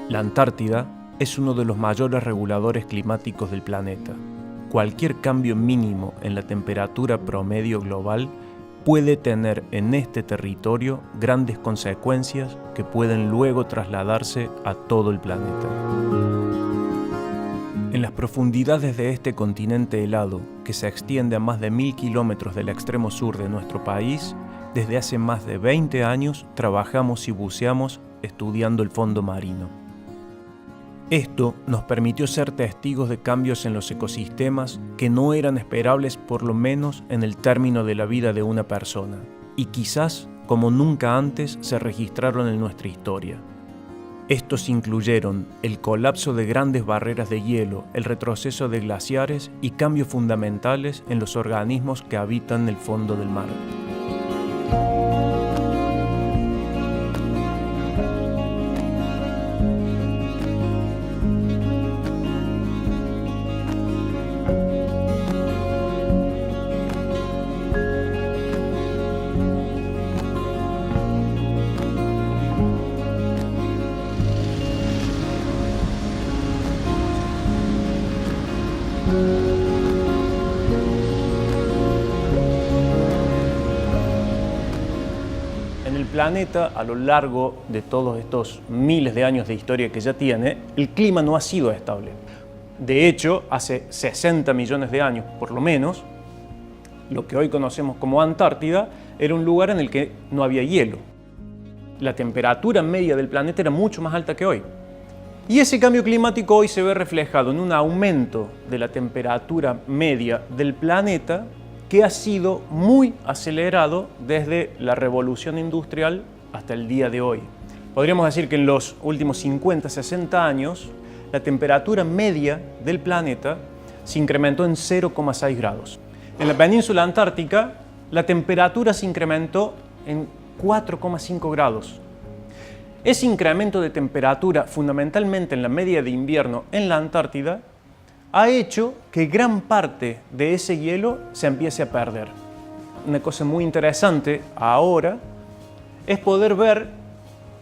La Antártida es uno de los mayores reguladores climáticos del planeta. Cualquier cambio mínimo en la temperatura promedio global puede tener en este territorio grandes consecuencias que pueden luego trasladarse a todo el planeta. En las profundidades de este continente helado, que se extiende a más de 1000 kilómetros del extremo sur de nuestro país, desde hace más de 20 años trabajamos y buceamos estudiando el fondo marino. Esto nos permitió ser testigos de cambios en los ecosistemas que no eran esperables por lo menos en el término de la vida de una persona, y quizás como nunca antes se registraron en nuestra historia. Estos incluyeron el colapso de grandes barreras de hielo, el retroceso de glaciares y cambios fundamentales en los organismos que habitan el fondo del mar. En el planeta, a lo largo de todos estos miles de años de historia que ya tiene, el clima no ha sido estable. De hecho, hace 60 millones de años, por lo menos, lo que hoy conocemos como Antártida era un lugar en el que no había hielo. La temperatura media del planeta era mucho más alta que hoy. Y ese cambio climático hoy se ve reflejado en un aumento de la temperatura media del planeta que ha sido muy acelerado desde la revolución industrial hasta el día de hoy. Podríamos decir que en los últimos 50-60 años, la temperatura media del planeta se incrementó en 0,6 grados. En la península antártica, la temperatura se incrementó en 4,5 grados. Ese incremento de temperatura, fundamentalmente en la media de invierno en la Antártida, ha hecho que gran parte de ese hielo se empiece a perder. Una cosa muy interesante ahora es poder ver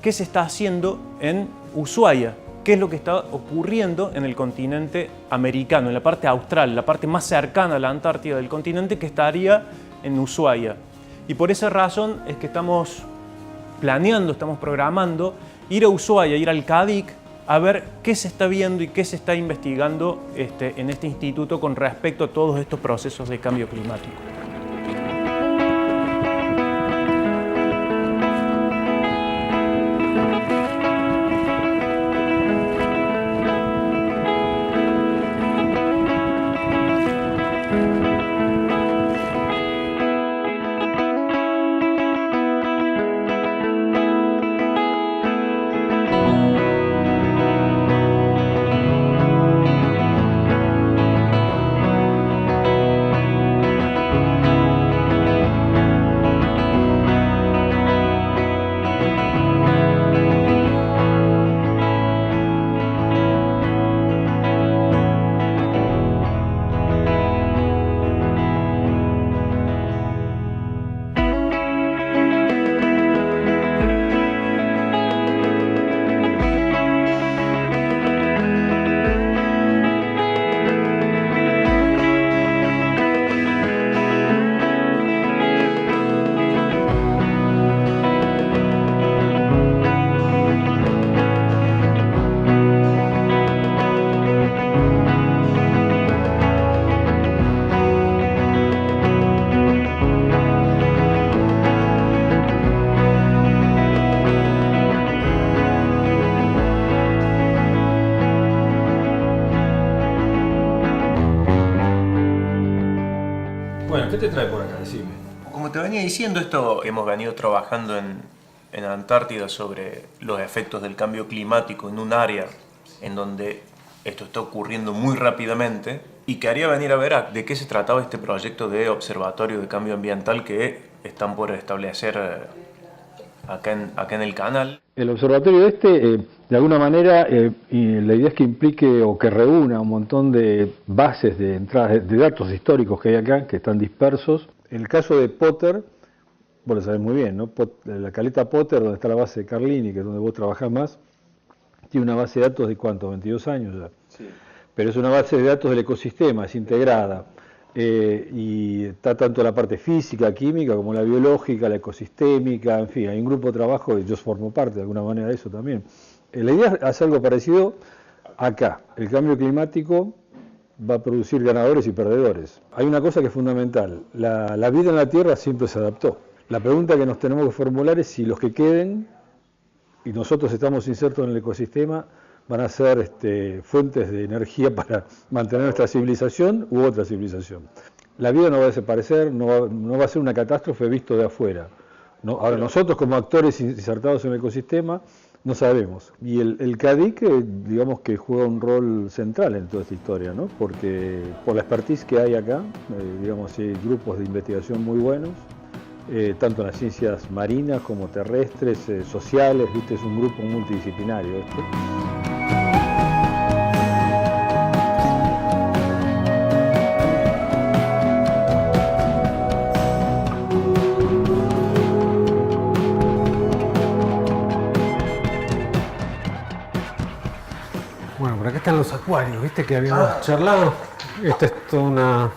qué se está haciendo en Ushuaia, qué es lo que está ocurriendo en el continente americano, en la parte austral, la parte más cercana a la Antártida del continente, que estaría en Ushuaia. Y por esa razón es que estamos planeando, estamos programando ir a Ushuaia, ir al Cadic, a ver qué se está viendo y qué se está investigando en este instituto con respecto a todos estos procesos de cambio climático. Bueno, ¿qué te trae por acá? Decime. Como te venía diciendo, esto hemos venido trabajando en Antártida sobre los efectos del cambio climático en un área en donde esto está ocurriendo muy rápidamente, y quería venir a ver de qué se trataba este proyecto de observatorio de cambio ambiental que están por establecer acá en el canal. El observatorio de alguna manera, y la idea es que implique o que reúna un montón de bases de entradas de datos históricos que hay acá, que están dispersos. En el caso de Potter, vos lo sabés muy bien, ¿no? La caleta Potter, donde está la base de Carlini, que es donde vos trabajás más, tiene una base de datos de ¿cuánto? 22 años ya. Sí. Pero es una base de datos del ecosistema, es integrada. Y está tanto la parte física, química, como la biológica, la ecosistémica, en fin, hay un grupo de trabajo y yo formo parte de alguna manera de eso también. La idea es hacer algo parecido acá. El cambio climático va a producir ganadores y perdedores. Hay una cosa que es fundamental, la vida en la Tierra siempre se adaptó. La pregunta que nos tenemos que formular es si los que queden, y nosotros estamos insertos en el ecosistema, van a ser fuentes de energía para mantener nuestra civilización u otra civilización. La vida no va a desaparecer, no va a ser una catástrofe visto de afuera. ¿No? Ahora, nosotros como actores insertados en el ecosistema, no sabemos. Y el CADIC, digamos que juega un rol central en toda esta historia, ¿no? Porque por la expertise que hay acá, digamos, hay grupos de investigación muy buenos, tanto en las ciencias marinas como terrestres, sociales, ¿viste? Es un grupo multidisciplinario este. Bueno, por acá están los acuarios, ¿viste? Que habíamos charlado. Esta es toda una...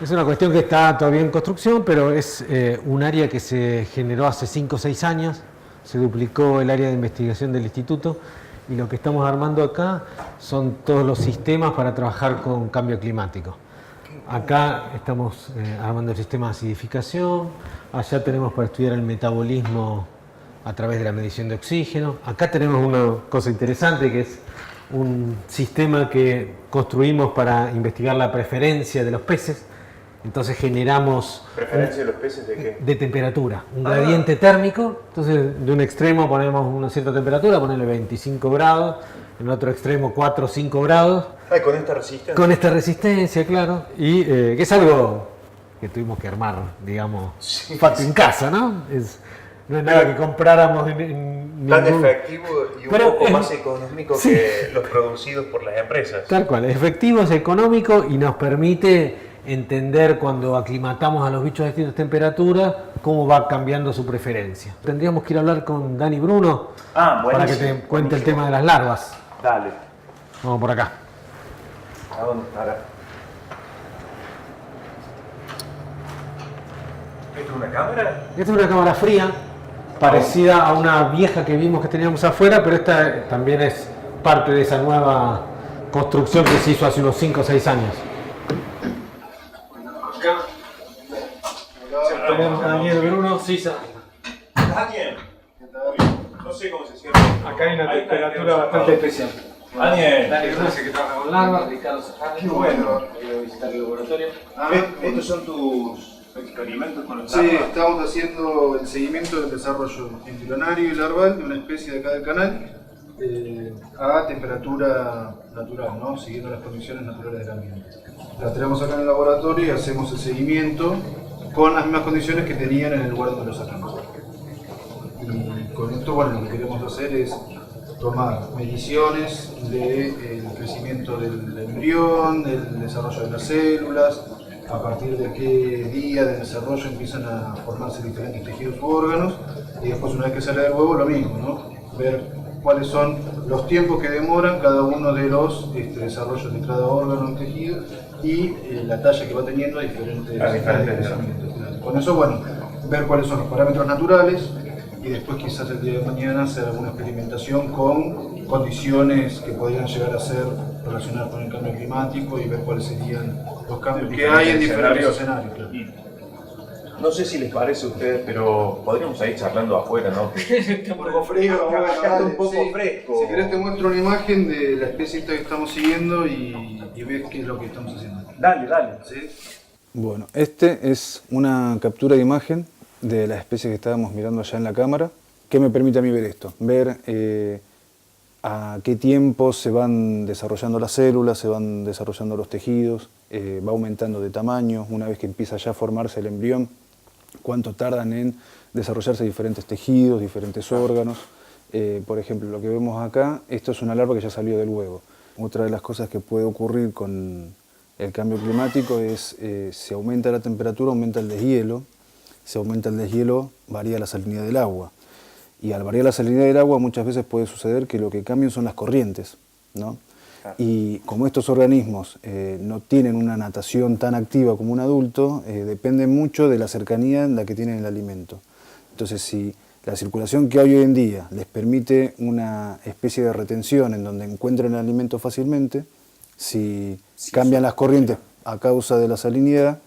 Es una cuestión que está todavía en construcción, pero es un área que se generó hace 5 o 6 años. Se duplicó el área de investigación del instituto y lo que estamos armando acá son todos los sistemas para trabajar con cambio climático. Acá estamos armando el sistema de acidificación, allá tenemos para estudiar el metabolismo a través de la medición de oxígeno. Acá tenemos una cosa interesante que es un sistema que construimos para investigar la preferencia de los peces. Entonces generamos... ¿Preferencia de los peces de qué? De temperatura, un gradiente térmico. Entonces de un extremo ponemos una cierta temperatura, ponerle 25 grados, en el otro extremo 4 o 5 grados. ¿Con esta resistencia? Con esta resistencia, claro. Y que es algo que tuvimos que armar, digamos, en casa, ¿no? No es nada que compráramos en Tan ningún... efectivo y un poco más económico sí, que los producidos por las empresas. Tal cual, es efectivo, es económico y nos permite entender cuando aclimatamos a los bichos a distintas temperaturas cómo va cambiando su preferencia. Tendríamos que ir a hablar con Dani Bruno para que te cuente el tema de las larvas. Dale. Vamos por acá. ¿A dónde estará? ¿Esto es una cámara? Esta es una cámara fría, parecida a una vieja que vimos que teníamos afuera, pero esta también es parte de esa nueva construcción que se hizo hace unos 5 o 6 años. Acá tenemos a Daniel Bruno, Sisa. Daniel. No sé cómo se cierra. Acá hay una temperatura bastante especial. Daniel. Daniel Bruno que trabaja con larvas, Ricardo Sajani. Qué bueno. Quiero visitar el laboratorio. ¿Estos son tus experimentos con los Sí, estamos haciendo el seguimiento del desarrollo embrionario y larval de una especie de acá del canal a temperatura natural, ¿no? Siguiendo las condiciones naturales del ambiente. La tenemos acá en el laboratorio y hacemos el seguimiento con las mismas condiciones que tenían en el lugar donde lo sacamos. Y con esto, bueno, lo que queremos hacer es tomar mediciones del crecimiento del embrión, del desarrollo de las células, a partir de qué día de desarrollo empiezan a formarse diferentes tejidos u órganos, y después una vez que sale del huevo lo mismo, ¿no? Ver cuáles son los tiempos que demoran cada uno de los desarrollos de cada órgano o tejido y la talla que va teniendo a diferentes crecimientos. Con eso, bueno, ver cuáles son los parámetros naturales y después quizás el día de mañana hacer alguna experimentación con condiciones que podrían llegar a ser relacionadas con el cambio climático y ver cuáles serían los cambios que hay en diferentes escenarios. Claro. No sé si les parece a ustedes, pero podríamos ir charlando afuera, ¿no? Está un poco frío, está un poco fresco. Si querés te muestro una imagen de la especie esta que estamos siguiendo y ves qué es lo que estamos haciendo. Dale, dale. ¿Sí? Bueno, este es una captura de imagen de la especie que estábamos mirando allá en la cámara. ¿Qué me permite a mí ver esto? Ver a qué tiempo se van desarrollando las células, se van desarrollando los tejidos, va aumentando de tamaño, una vez que empieza ya a formarse el embrión, cuánto tardan en desarrollarse diferentes tejidos, diferentes órganos. Por ejemplo, lo que vemos acá, esto es una larva que ya salió del huevo. Otra de las cosas que puede ocurrir con el cambio climático es, si aumenta la temperatura, aumenta el deshielo. Si aumenta el deshielo, varía la salinidad del agua. Y al variar la salinidad del agua muchas veces puede suceder que lo que cambian son las corrientes, ¿no? Y como estos organismos no tienen una natación tan activa como un adulto, dependen mucho de la cercanía en la que tienen el alimento. Entonces, si la circulación que hay hoy en día les permite una especie de retención en donde encuentran el alimento fácilmente, si cambian las corrientes a causa de la salinidad,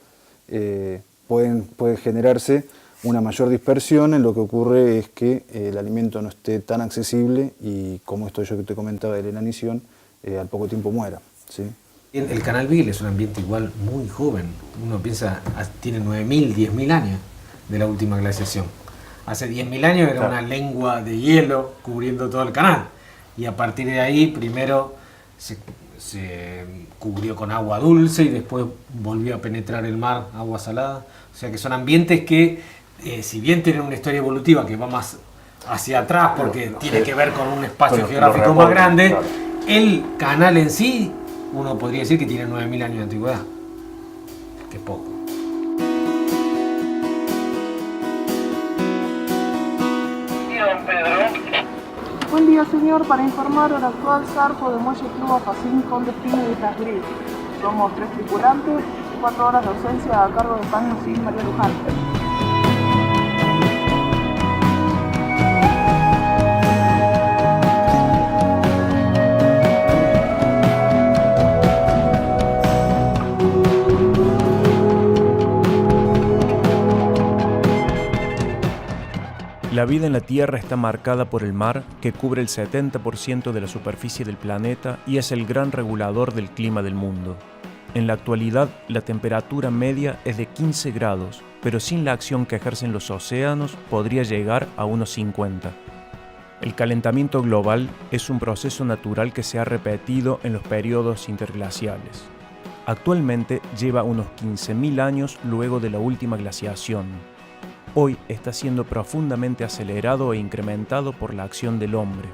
puede generarse una mayor dispersión. En lo que ocurre es que el alimento no esté tan accesible y, como esto yo que te comentaba de la inanición, al poco tiempo muera, ¿sí? El canal Beagle es un ambiente igual muy joven. Uno piensa, tiene 9.000, 10.000 años de la última glaciación. Hace 10.000 años era una lengua de hielo cubriendo todo el canal. Y a partir de ahí, primero se cubrió con agua dulce y después volvió a penetrar el mar, agua salada. O sea que son ambientes que, si bien tienen una historia evolutiva que va más hacia atrás porque tiene que ver con un espacio geográfico más grande, claro, el canal en sí, uno podría decir que tiene 9.000 años de antigüedad, que es poco. Buen día, señor. Para informar el actual zarpo de Muelle Club Afacín con destino de Islas Gris. Somos 3 tripulantes, 4 horas de ausencia a cargo de Pan Sin María Luján. La vida en la Tierra está marcada por el mar, que cubre el 70% de la superficie del planeta y es el gran regulador del clima del mundo. En la actualidad, la temperatura media es de 15 grados, pero sin la acción que ejercen los océanos podría llegar a unos 50. El calentamiento global es un proceso natural que se ha repetido en los periodos interglaciales. Actualmente lleva unos 15.000 años luego de la última glaciación. Hoy está siendo profundamente acelerado e incrementado por la acción del hombre.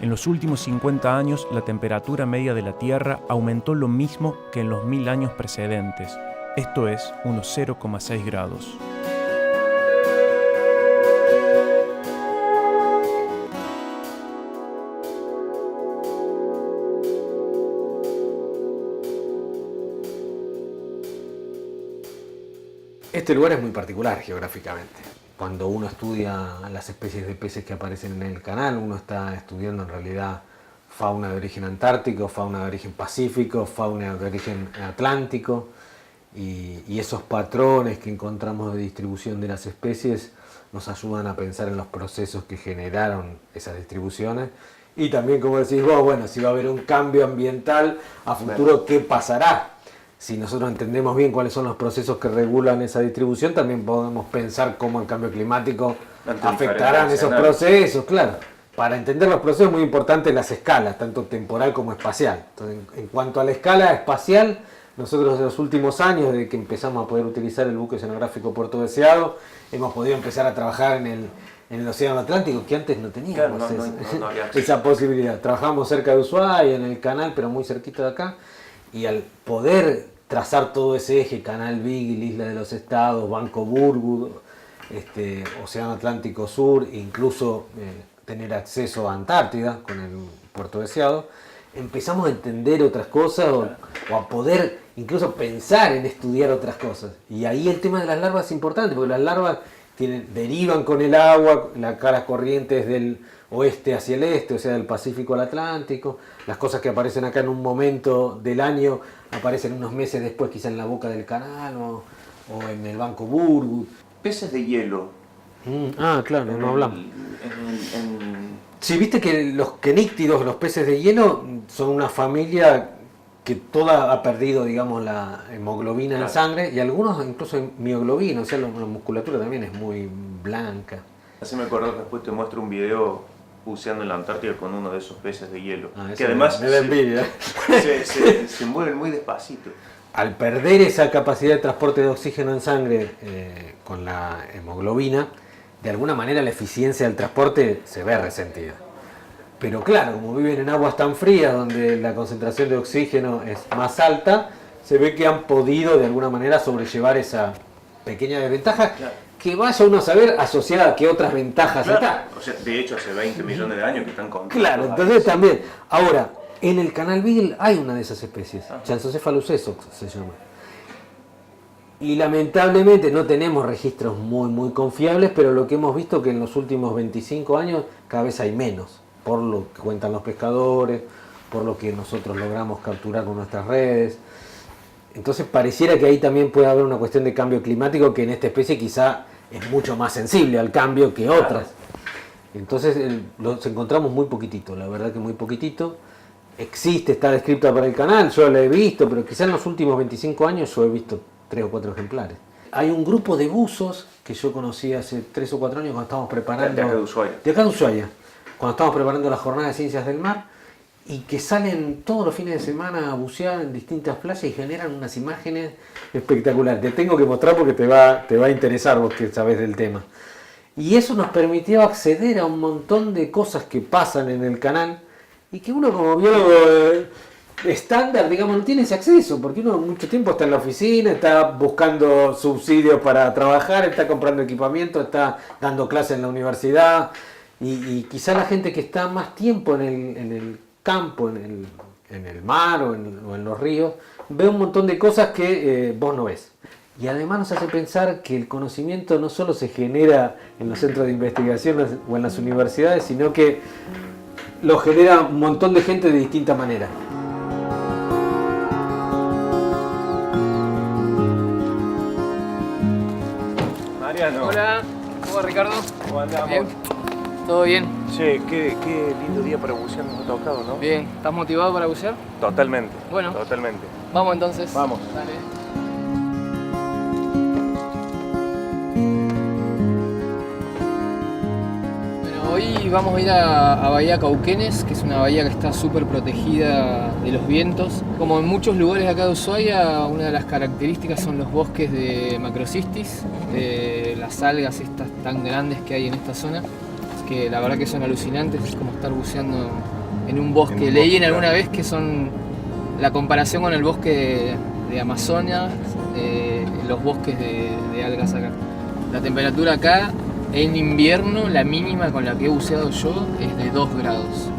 En los últimos 50 años, la temperatura media de la Tierra aumentó lo mismo que en los 1000 años precedentes, esto es, unos 0,6 grados. Este lugar es muy particular geográficamente. Cuando uno estudia las especies de peces que aparecen en el canal, uno está estudiando en realidad fauna de origen antártico, fauna de origen pacífico, fauna de origen atlántico, y esos patrones que encontramos de distribución de las especies nos ayudan a pensar en los procesos que generaron esas distribuciones. Y también, como decís vos, bueno, si va a haber un cambio ambiental a futuro, ¿qué pasará? Si nosotros entendemos bien cuáles son los procesos que regulan esa distribución, también podemos pensar cómo el cambio climático afectará esos procesos, claro. Para entender los procesos es muy importante las escalas, tanto temporal como espacial. Entonces, en cuanto a la escala espacial, nosotros en los últimos años, desde que empezamos a poder utilizar el buque oceanográfico Puerto Deseado, hemos podido empezar a trabajar en el Océano Atlántico, que antes no teníamos esa posibilidad. Trabajamos cerca de Ushuaia, en el canal, pero muy cerquita de acá. Y al poder trazar todo ese eje, Canal Beagle, Isla de los Estados, Banco Burgud, Océano Atlántico Sur, incluso tener acceso a Antártida con el Puerto Deseado, empezamos a entender otras cosas o a poder incluso pensar en estudiar otras cosas. Y ahí el tema de las larvas es importante, porque las larvas derivan con el agua, las caras corrientes del oeste hacia el este, o sea, del Pacífico al Atlántico. Las cosas que aparecen acá en un momento del año aparecen unos meses después, quizá en la boca del canal o en el Banco Burgud. Peces de hielo. Claro, no hablamos. Sí, viste que los queníctidos, los peces de hielo, son una familia que toda ha perdido, digamos, la hemoglobina en sangre, y algunos incluso mioglobina, o sea, la musculatura también es muy blanca. Así me acuerdo que después te muestro un video buceando en la Antártida con uno de esos peces de hielo. Que además me da envidia. Se mueven muy despacito. Al perder esa capacidad de transporte de oxígeno en sangre con la hemoglobina, de alguna manera la eficiencia del transporte se ve resentida. Pero claro, como viven en aguas tan frías donde la concentración de oxígeno es más alta, se ve que han podido de alguna manera sobrellevar esa pequeña desventaja que vaya uno a saber asociada a qué otras ventajas está. O sea, de hecho, hace 20 millones de años que están con. Claro, entonces también. Ahora, en el canal Beagle hay una de esas especies, Chansocephalus essox se llama. Y lamentablemente no tenemos registros muy confiables, pero lo que hemos visto que en los últimos 25 años cada vez hay menos, por lo que cuentan los pescadores, por lo que nosotros logramos capturar con nuestras redes. Entonces pareciera que ahí también puede haber una cuestión de cambio climático, que en esta especie quizá es mucho más sensible al cambio que otras. Entonces los encontramos muy poquitito, la verdad que muy poquitito. Existe, está descrita para el canal, yo la he visto, pero quizá en los últimos 25 años yo he visto 3 o 4 ejemplares. Hay un grupo de buzos que yo conocí hace 3 o 4 años cuando estábamos preparando... De acá de Ushuaia. De acá de Ushuaia. Cuando estábamos preparando la jornada de Ciencias del Mar, y que salen todos los fines de semana a bucear en distintas playas y generan unas imágenes espectaculares. Te tengo que mostrar porque te va a interesar vos que sabés del tema. Y eso nos permitió acceder a un montón de cosas que pasan en el canal y que uno como biólogo estándar, digamos, no tiene ese acceso, porque uno mucho tiempo está en la oficina, está buscando subsidios para trabajar, está comprando equipamiento, está dando clases en la universidad, y quizá la gente que está más tiempo en el campo, en el mar o en los ríos, ve un montón de cosas que vos no ves. Y además nos hace pensar que el conocimiento no solo se genera en los centros de investigación o en las universidades, sino que lo genera un montón de gente de distinta manera. Mariano. Hola, ¿cómo va Ricardo? ¿Cómo andamos? Bien. ¿Todo bien? Che, qué lindo día para bucear nos ha tocado, ¿no? Bien. ¿Estás motivado para bucear? Totalmente. Bueno. Totalmente. Vamos entonces. Vamos. Dale. Bueno, hoy vamos a ir a Bahía Cauquenes, que es una bahía que está súper protegida de los vientos. Como en muchos lugares acá de Ushuaia, una de las características son los bosques de macrocystis, las algas estas tan grandes que hay en esta zona, que la verdad que son alucinantes, es como estar buceando en un bosque. Leí alguna vez que son la comparación con el bosque de Amazonia, los bosques de algas acá. La temperatura acá en invierno, la mínima con la que he buceado yo es de 2 grados.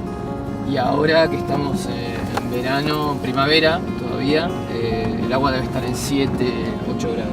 Y ahora que estamos en verano, primavera todavía, el agua debe estar en 7, 8 grados.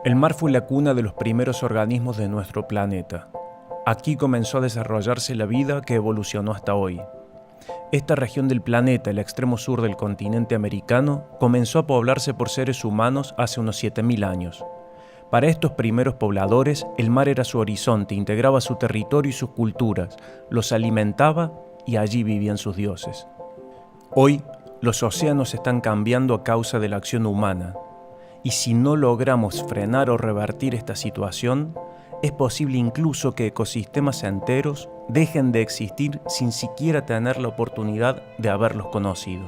El mar fue la cuna de los primeros organismos de nuestro planeta. Aquí comenzó a desarrollarse la vida que evolucionó hasta hoy. Esta región del planeta, el extremo sur del continente americano, comenzó a poblarse por seres humanos hace unos 7000 años. Para estos primeros pobladores, el mar era su horizonte, integraba su territorio y sus culturas, los alimentaba y allí vivían sus dioses. Hoy, Los océanos están cambiando a causa de la acción humana, y si no logramos frenar o revertir esta situación, es posible incluso que ecosistemas enteros dejen de existir sin siquiera tener la oportunidad de haberlos conocido.